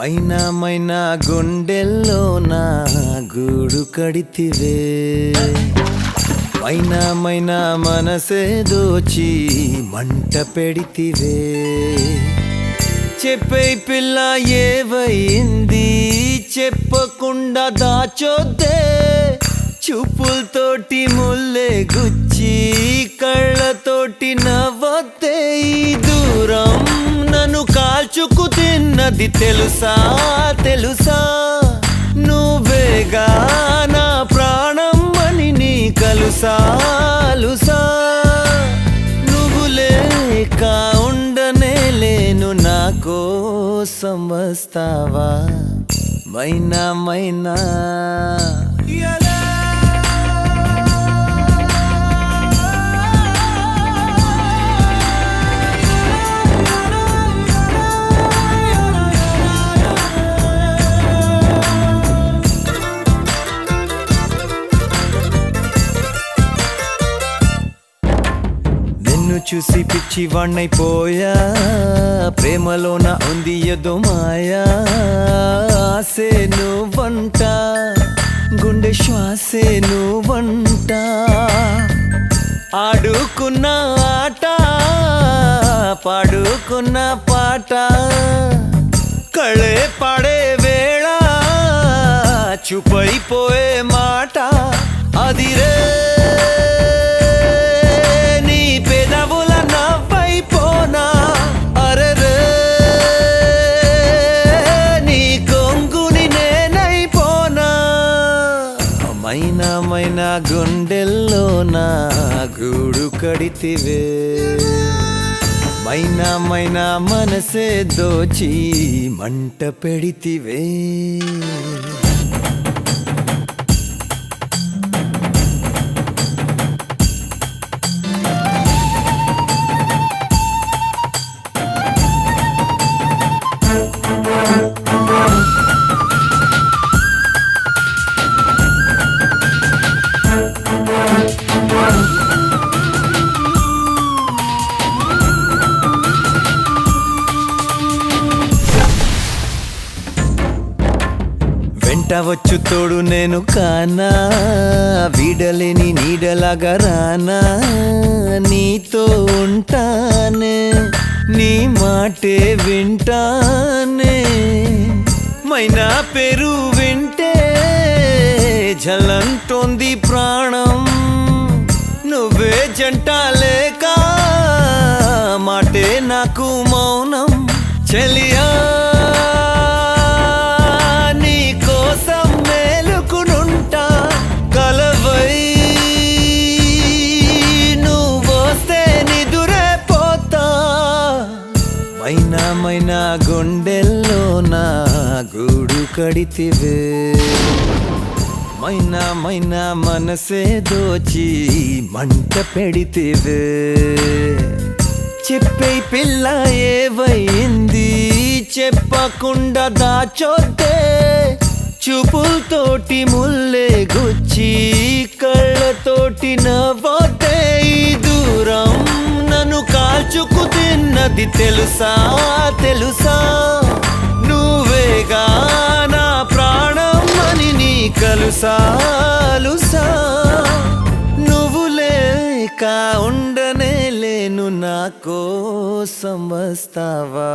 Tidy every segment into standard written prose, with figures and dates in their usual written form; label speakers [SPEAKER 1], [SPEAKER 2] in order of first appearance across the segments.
[SPEAKER 1] మైనా మైనా గుండెల్లో నా గూడు కడితివే మైనా మైనా మనసే దోచి మంట పెడితివే చెప్పే పిల్ల ఏవైంది చెప్పకుండా దాచొద్దే చూపులతోటి ముల్లే గుచ్చి కళ్ళతోటి నవ్వొద్దే ఈ దూరం నన్ను కాల్చుకు తిన్నది తెలుసా తెలుసా నువ్వేగా నా ప్రాణం అని నీ కలుసా లుసా నువ్వు లేక ఉండనే లేను నా కోసం వస్తావా మైనా మైనా చూసి పిచ్చి వాణ్ణైపోయా ప్రేమలోన ఉంది ఏదో మాయా ఆసే నువ్వంట గుండె శ్వాసే నువ్వంట ఆడుకున్న ఆట పాడుకున్న పాట కళే పాడే వేళ చూపైపోయే మాట అదిరే మైనా మైనా గుండెల్లో నా గూడు కడితివే మైనా మైనా మనసే దోచి మంట పెడితివే వచ్చు తోడు నేను కానా వీడలేని నీడలాగా రానా నీతో ఉంటానే నీ మాటే వింటానే మైనా పేరు వింటే జలంటోంది ప్రాణం నువ్వే జంట లేక మాటే నాకు మౌనం చెలియా మైనా మైనా గుండెల్లో నా గూడు కడితివే మైనా మైనా మనసే దోచి మంట పెడితివే చెప్పే పిల్ల ఏవైంది చెప్పకుండా దాచొద్దే చూపులతోటి ముల్లే గుచ్చి కళ్ళతోటి నవ్వొద్దే ఈ దూరం నన్ను కాల్చుకు తిన్నది తెలుసా తెలుసా నువ్వేగా నా ప్రాణం అని నీ కలుసా లుసా నువ్వు లేక ఉండనే లేను నా కోసం వస్తావా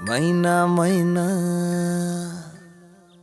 [SPEAKER 1] మైనా మైనా